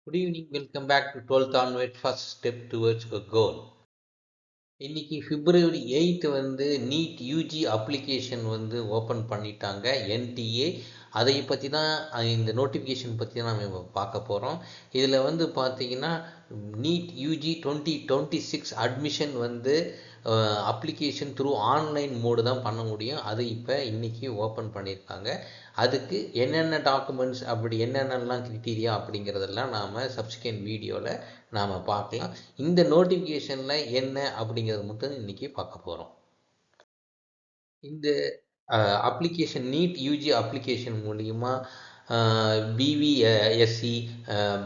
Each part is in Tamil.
Good evening, welcome back to 12th onward, first step towards a goal. இன்னைக்கு பிப்ரவரி 8 வந்து நீட் யூஜி அப்ளிகேஷன் வந்து ஓப்பன் பண்ணிட்டாங்க என்டிஏ. அதை பற்றி தான் இந்த நோட்டிஃபிகேஷன் பற்றி தான் நம்ம பார்க்க போகிறோம். இதில் வந்து பார்த்தீங்கன்னா நீட் யூஜி 2026 அட்மிஷன் வந்து அப்ளிகேஷன் த்ரூ ஆன்லைன் மோடு தான் பண்ண முடியும். அது இப்போ இன்றைக்கி ஓப்பன் பண்ணியிருக்காங்க. அதுக்கு என்னென்ன டாக்குமெண்ட்ஸ் அப்படி என்னென்னலாம் க்ரிட்டீரியா அப்படிங்கிறதெல்லாம் நாம் சப்சிக்வெண்ட் வீடியோவில் நாம் பார்க்கலாம். இந்த நோட்டிஃபிகேஷனில் என்ன அப்படிங்கிறது மட்டும் இன்றைக்கி பார்க்க போகிறோம். இந்த அப்ளிகேஷன் நீட் யூஜி அப்ளிகேஷன் மூலிமா BVSc,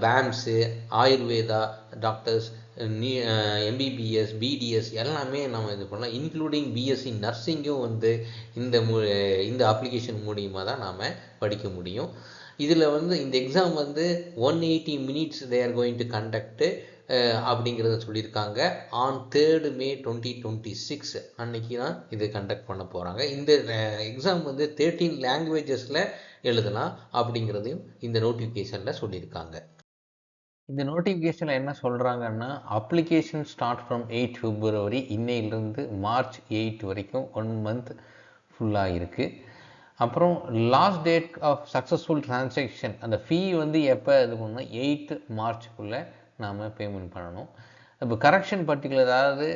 BAMS, Ayurveda doctors, MBBS, BDS எல்லாமே நம்ம இது பண்ணலாம். இன்க்ளூடிங் பிஎஸ்சி நர்சிங்கும் வந்து இந்த அப்ளிகேஷன் மூலிமா தான் நாம் படிக்க முடியும். இதில் வந்து இந்த எக்ஸாம் வந்து 180 minutes they are going to conduct அப்படிங்கிறத சொல்லியிருக்காங்க. ஆன் 3rd May 2026 அன்னைக்கு தான் இது கண்டக்ட் பண்ண போகிறாங்க. இந்த எக்ஸாம் வந்து 13 லாங்குவேஜஸில் எழுதலாம் அப்படிங்கிறதையும் இந்த நோட்டிஃபிகேஷனில் சொல்லியிருக்காங்க. இந்த நோட்டிஃபிகேஷனில் என்ன சொல்கிறாங்கன்னா, அப்ளிகேஷன் ஸ்டார்ட் ஃப்ரம் 8 February, இன்னையிலிருந்து March 8 வரைக்கும் 1 month ஃபுல்லாக இருக்குது. அப்புறம் last date of successful transaction, அந்த ஃபீ வந்து எப்போ இது பண்ணணும், 8 March நாம் பேமெண்ட் பண்ணணும். இப்போ கரெக்ஷன் பர்டிகுலர், அதாவது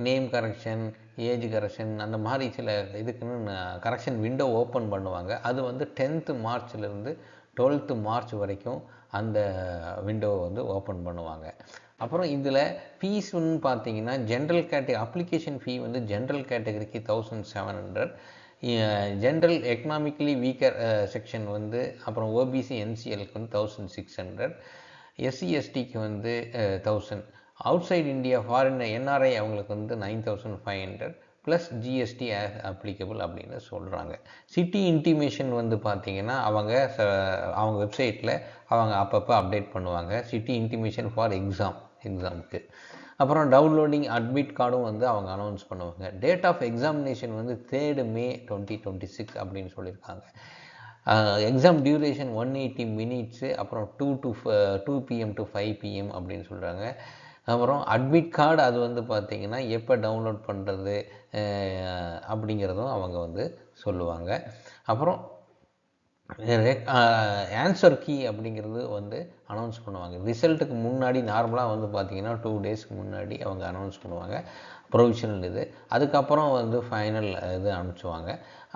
நேம் கரெக்ஷன், ஏஜ் கரெக்ஷன், அந்த மாதிரி சில இதுக்குன்னு கரெக்ஷன் விண்டோ ஓப்பன் பண்ணுவாங்க. அது வந்து 10th March 12th March வரைக்கும் அந்த விண்டோவை வந்து ஓப்பன் பண்ணுவாங்க. அப்புறம் இதில் ஃபீஸ்ன்னு பார்த்தீங்கன்னா ஜென்ரல் கேட்டகரி அப்ளிகேஷன் ஃபீ வந்து ஜென்ரல் கேட்டகரிக்கு 1700, ஜென்ரல் எக்கனாமிக்கலி வீக்கர் செக்ஷன் வந்து, அப்புறம் ஓபிசி என்சிஎலுக்கு வந்து 1600, எஸ்சி எஸ்டிக்கு வந்து 1000, out side India foreign NRI அவங்களுக்கு வந்து 9500 ப்ளஸ் ஜிஎஸ்டி அப்ளிகபிள் அப்படின்னு சொல்கிறாங்க. சிட்டி இன்டிமேஷன் வந்து பார்த்திங்கன்னா அவங்க வெப்சைட்டில் அவங்க அப்பப்போ அப்டேட் பண்ணுவாங்க. சிட்டி இன்டிமேஷன் ஃபார் எக்ஸாமுக்கு. அப்புறம் டவுன்லோடிங் அட்மிட் கார்டும் வந்து அவங்க அனௌன்ஸ் பண்ணுவாங்க. டேட் ஆஃப் எக்ஸாமினேஷன் வந்து 3rd May 2026 அப்படின்னு சொல்லியிருக்காங்க. எக்ஸாம் டியூரேஷன் 180 minutes, அப்புறம் 2 PM to 5 PM அப்படின்னு சொல்கிறாங்க. அப்புறம் அட்மிட் கார்டு அது வந்து பார்த்திங்கன்னா எப்போ டவுன்லோட் பண்ணுறது அப்படிங்கிறதும் அவங்க வந்து சொல்லுவாங்க. அப்புறம் ஆன்சர் கீ அப்படிங்கிறது வந்து அனௌன்ஸ் பண்ணுவாங்க. ரிசல்ட்டுக்கு முன்னாடி நார்மலாக வந்து பார்த்திங்கன்னா 2 daysக்கு முன்னாடி அவங்க அனௌன்ஸ் பண்ணுவாங்க ப்ரொவிஷனல் இது. அதுக்கப்புறம் வந்து ஃபைனல் இது அனுப்பிச்சுவாங்க.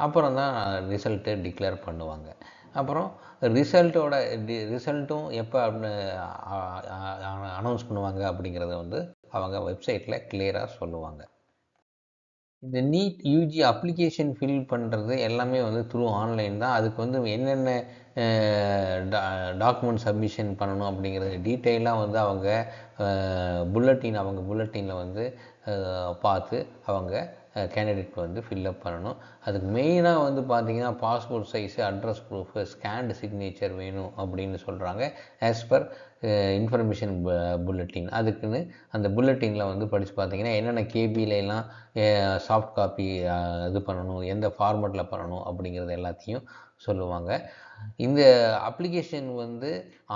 அப்புறம் தான் ரிசல்ட்டு டிக்ளேர் பண்ணுவாங்க. அப்புறம் ரிசல்ட்டும் எப்போ அனௌன்ஸ் பண்ணுவாங்க அப்படிங்கிறத வந்து அவங்க வெப்சைட்டில் கிளியராக சொல்லுவாங்க. இந்த நீட் யூஜி அப்ளிகேஷன் ஃபில் பண்ணுறது எல்லாமே வந்து த்ரூ ஆன்லைன் தான். அதுக்கு வந்து என்னென்ன டாக்குமெண்ட் சப்மிஷன் பண்ணணும் அப்படிங்கிறது டீட்டெயிலாக வந்து அவங்க புல்லட்டினில் வந்து பார்த்து அவங்க கேண்டிடேட் வந்து ஃபில்லப் பண்ணணும். அதுக்கு மெயினாக வந்து பார்த்திங்கன்னா passport size, address proof, scanned signature வேணும் அப்படின்னு சொல்கிறாங்க. As per information bulletin. அதுக்குன்னு அந்த புல்லட்டினில் வந்து படித்து பார்த்திங்கன்னா என்னென்ன கேபிலெலாம் சாஃப்ட் காப்பி இது பண்ணணும், எந்த ஃபார்மெட்டில் பண்ணணும் அப்படிங்கிறது எல்லாத்தையும் சொல்லுவாங்க. இந்த அப்ளிகேஷன் வந்து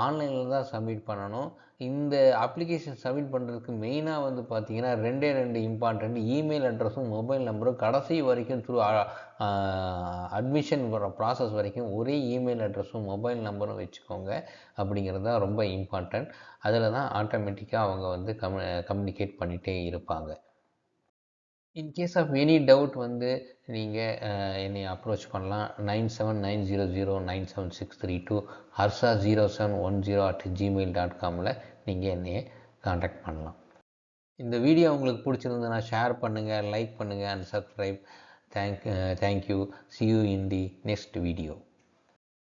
ஆன்லைனில் தான் சப்மிட் பண்ணணும். இந்த அப்ளிகேஷன் சப்மிட் பண்ணுறதுக்கு மெயினாக வந்து பார்த்திங்கன்னா 2 இம்பார்ட்டண்ட், இமெயில் அட்ரஸும் மொபைல் நம்பரும் கடைசி வரைக்கும் த்ரூ அட்மிஷன் ப்ராசஸ் வரைக்கும் ஒரே இமெயில் அட்ரஸும் மொபைல் நம்பரும் வச்சுக்கோங்க அப்படிங்கிறது தான் ரொம்ப இம்பார்ட்டண்ட். அதில் தான் ஆட்டோமேட்டிக்காக அவங்க வந்து கம்யூனிகேட் பண்ணிகிட்டே இருப்பாங்க. இன்கேஸ் ஆஃப் எனி டவுட் வந்து நீங்கள் என்னை அப்ரோச் பண்ணலாம். 9790097632 harsa0710@gmail.comல நீங்கள் என்னையை காண்டாக்ட் பண்ணலாம். இந்த வீடியோ உங்களுக்கு பிடிச்சிருந்ததுன்னா ஷேர் பண்ணுங்கள், லைக் பண்ணுங்கள் and subscribe. Thank you. See you in the next video.